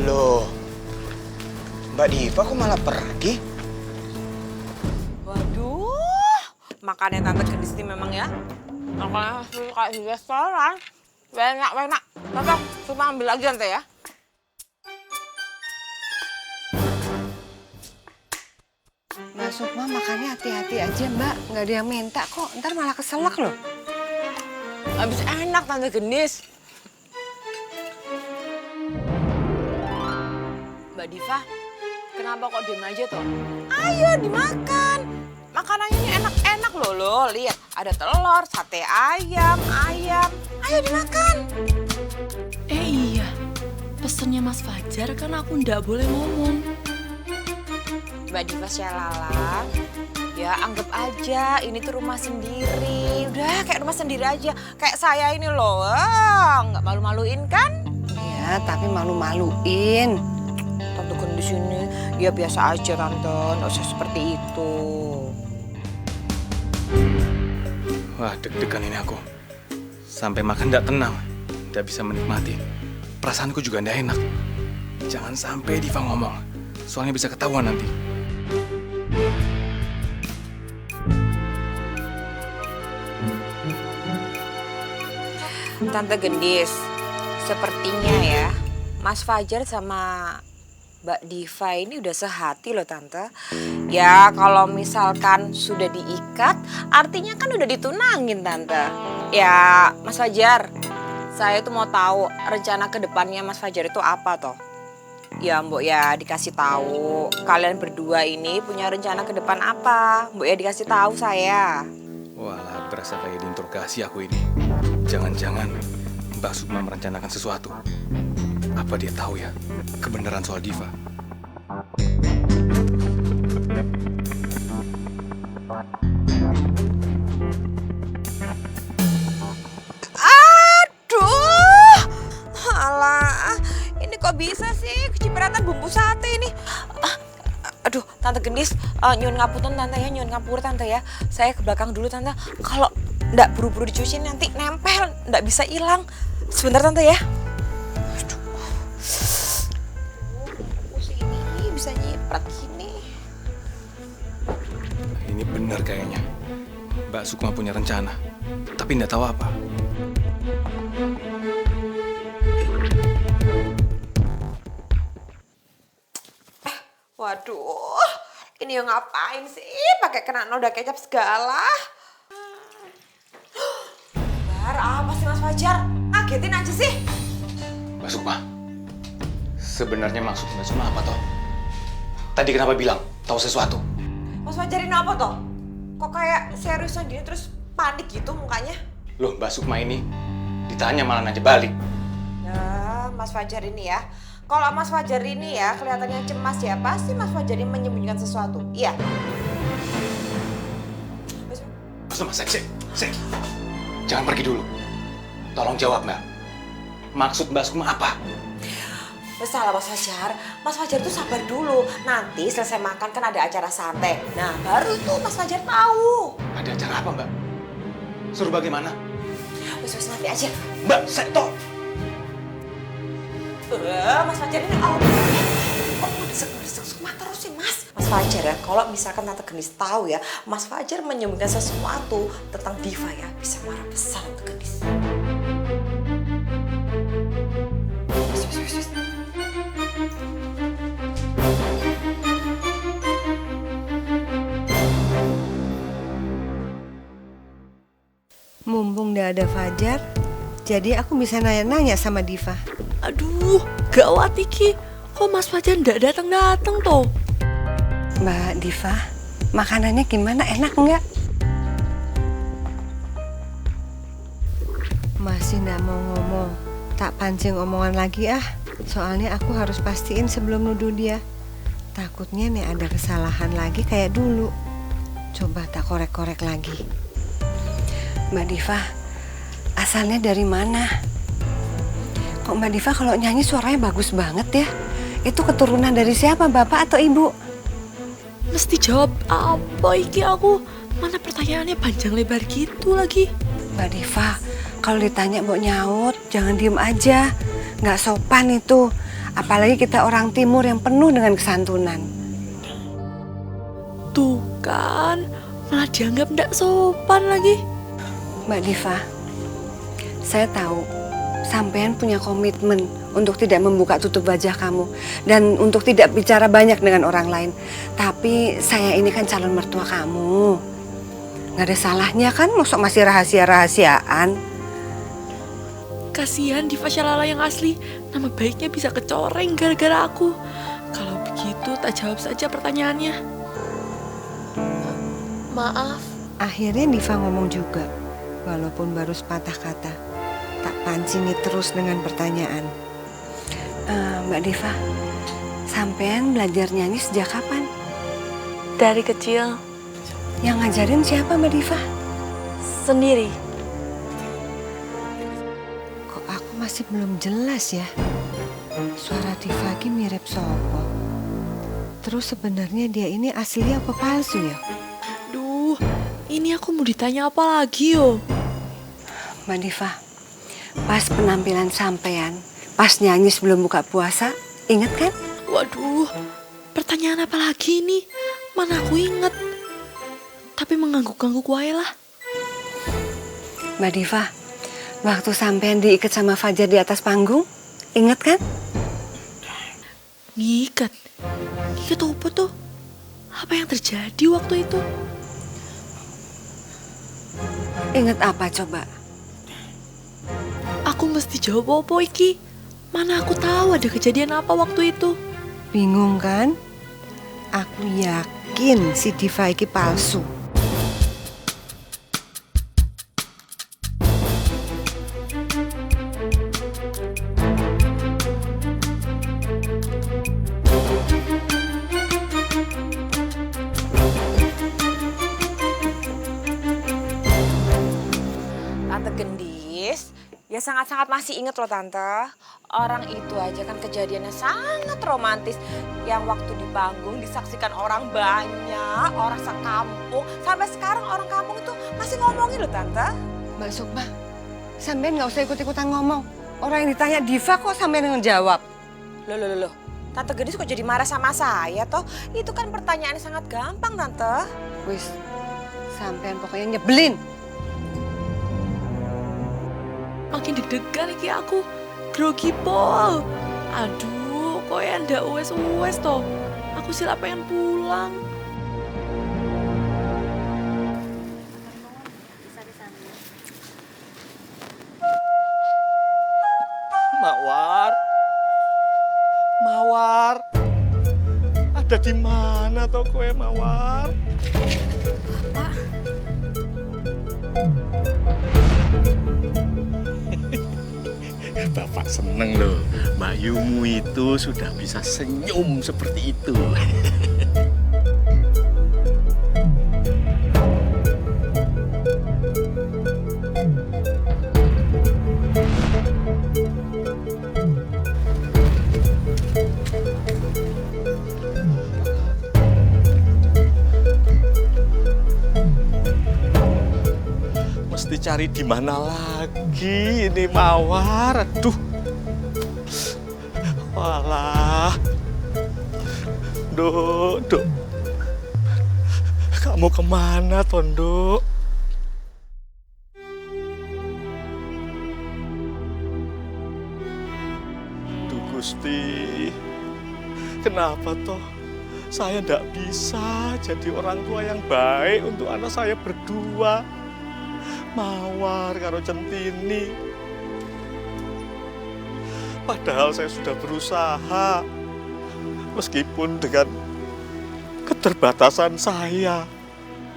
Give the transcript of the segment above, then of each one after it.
Loh, Mbak Diva kok malah pergi? Waduh, makannya Tante Gendis ini memang ya. Makannya kayak di restoran. Enak. Tante, cuma ambil lagi Tante ya. Mbak Sukma makannya hati-hati aja Mbak, nggak ada yang minta kok, ntar malah keselak loh. Habis enak Tante Gendis. Mbak Diva, kenapa kok diem aja toh? Ayo dimakan. Makanannya ini enak-enak loh. Lihat, ada telur, sate ayam. Ayo dimakan. Iya, pesennya Mas Fajar kan aku ndak boleh ngomong. Mbak Diva Syalala, ya anggap aja ini tuh rumah sendiri. Udah kayak rumah sendiri aja. Kayak saya ini loh, nggak malu-maluin kan? Ya, tapi malu-maluin. Tante Gendis ini, ya biasa aja Tante, nggak usah seperti itu. Wah, deg-degan ini aku. Sampai makan nggak tenang, nggak bisa menikmati. Perasaanku juga nggak enak. Jangan sampai Diva ngomong, soalnya bisa ketahuan nanti. Tante Gendis, sepertinya ya, Mas Fajar sama Mbak Diva ini udah sehati loh Tante. Ya kalau misalkan sudah diikat, artinya kan udah ditunangin Tante. Ya Mas Fajar, saya tuh mau tahu rencana kedepannya Mas Fajar itu apa toh? Ya Mbok ya dikasih tahu, kalian berdua ini punya rencana ke depan apa? Mbok ya dikasih tahu saya. Walah, berasa kayak diinterogasi aku ini. Jangan-jangan Mbak Sukma merencanakan sesuatu. Apa dia tahu ya kebenaran soal Diva? Aduh, alah, ini kok bisa sih kecipratan bumbu sate ini? Aduh, Tante Gendis, nyun ngapunten Tante ya, nyun ngapur Tante ya. Saya ke belakang dulu Tante. Kalau ndak buru-buru dicuci nanti nempel, ndak bisa hilang. Sebentar Tante ya. Aduh, ini bisa nyiprat gini. Ini benar kayaknya. Mbak Sukma punya rencana, tapi nggak tahu apa. Waduh, ini yang ngapain sih? Pakai kena noda kecap segala. Bar, apa sih Mas Fajar? Ngagetin aja sih. Mbak Sukma, sebenarnya maksud Mbak Sukma apa toh? Tadi kenapa bilang tahu sesuatu? Mas Fajar ini apa toh? Kok kayak seriusan gini terus panik gitu mukanya? Loh, Mbak Sukma ini ditanya malah nanya balik. Nah, Mas Fajar ini ya. Kalau Mas Fajar ini ya kelihatannya cemas ya, pasti Mas Fajar ini menyembunyikan sesuatu. Iya. Mbak Sukma, sek. Jangan pergi dulu. Tolong jawab, Mbak. Maksud Mbak Sukma apa? Salah Mas Fajar. Mas Fajar itu sabar dulu. Nanti selesai makan kan ada acara sate. Nah, baru itu Mas Fajar tahu. Ada acara apa, Mbak? Suruh bagaimana? Wes nanti aja. Mbak, sekto. Mas Fajar ini kok ngedesek Sukma terus sih Mas? Mas Fajar ya, kalau misalkan Tante Gendis tahu ya, Mas Fajar menyembunyikan sesuatu tentang Diva ya, bisa marah besar Tante Gendis. Wes. Mumpung nggak ada Fajar, jadi aku bisa nanya-nanya sama Diva. Aduh, gawat iki. Kok Mas Fajar ndak datang toh? Mbak Diva, makanannya gimana? Enak nggak? Masih nggak mau ngomong. Tak pancing omongan lagi ah. Soalnya aku harus pastiin sebelum nuduh dia. Takutnya nih ada kesalahan lagi kayak dulu. Coba tak korek-korek lagi. Mbak Diva, asalnya dari mana? Kok Mbak Diva kalau nyanyi suaranya bagus banget ya? Itu keturunan dari siapa, bapak atau ibu? Mesti jawab apa iki aku? Mana pertanyaannya panjang lebar gitu lagi? Mbak Diva, kalau ditanya mau nyaut, jangan diem aja. Nggak sopan itu. Apalagi kita orang timur yang penuh dengan kesantunan. Tuh kan, malah dianggap ndak sopan lagi. Mbak Diva, saya tahu sampean punya komitmen untuk tidak membuka tutup wajah kamu dan untuk tidak bicara banyak dengan orang lain. Tapi saya ini kan calon mertua kamu. Nggak ada salahnya kan, masuk masih rahasia-rahasiaan. Kasihan Diva Shalala yang asli, nama baiknya bisa kecoreng gara-gara aku. Kalau begitu tak jawab saja pertanyaannya. Maaf. Akhirnya Diva ngomong juga, walaupun baru sepatah kata. Tak pancingi terus dengan pertanyaan. Mbak Diva, sampean belajar nyanyi sejak kapan? Dari kecil. Yang ngajarin siapa Mbak Diva? Sendiri. Kok aku masih belum jelas ya? Suara Diva ki mirip Sopo. Terus sebenarnya dia ini asli apa palsu ya? Duh, ini aku mau ditanya apa lagi yo? Mbak Diva, pas penampilan sampean, pas nyanyi sebelum buka puasa, inget kan? Waduh, pertanyaan apa lagi ini? Mana aku inget. Tapi mengganggu-ganggu wae lah. Mbak Diva, waktu sampean diikat sama Fajar di atas panggung, inget kan? Ngikat? Ngikat apa tuh? Apa yang terjadi waktu itu? Inget apa coba? Aku mesti jawab apa iki? Mana aku tahu ada kejadian apa waktu itu? Bingung kan? Aku yakin si Diva iki palsu. Tante Gendis, ya sangat-sangat masih inget loh Tante. Orang itu aja kan kejadiannya sangat romantis. Yang waktu di panggung disaksikan orang banyak, orang sekampung. Sampai sekarang orang kampung itu masih ngomongin loh Tante. Mbak Sukma, sampean nggak usah ikut-ikutan ngomong. Orang yang ditanya Diva kok sampean yang ngejawab? Loh. Tante Gendis kok jadi marah sama saya toh? Itu kan pertanyaannya sangat gampang Tante. Wis, sampean pokoknya nyebelin. Makin deg-degan iki aku. Grogi pol. Aduh, kok ya ndak uwes-uwes toh. Aku sila pengen pulang. Mawar, ada di mana toh kowe Mawar? Bapak seneng loh, Mbak Yumu itu sudah bisa senyum seperti itu. Mesti cari di mana lagi ini Mawar? Aduh. Walah. Duk. Kamu kemana, Tondo? Duh Gusti. Kenapa toh? Saya ndak bisa jadi orang tua yang baik untuk anak saya berdua. Mawar karo Centini. Padahal saya sudah berusaha, meskipun dengan keterbatasan saya.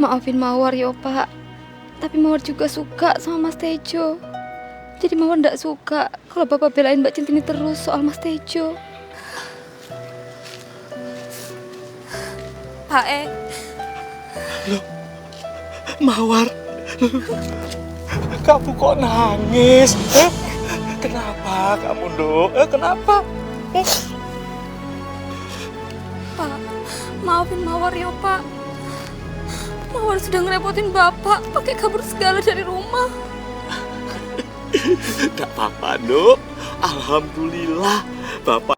Maafin Mawar ya Pak, tapi Mawar juga suka sama Mas Tejo. Jadi Mawar ndak suka kalau Bapak belain Mbak Centini terus soal Mas Tejo. Pak Loh, Mawar, kamu kok nangis? Kenapa kamu, Dok? Kenapa? Pak, maafin Mawar ya Pak. Mawar sudah ngerepotin Bapak pakai kabur segala dari rumah. Tidak apa-apa, Dok. Alhamdulillah, Bapak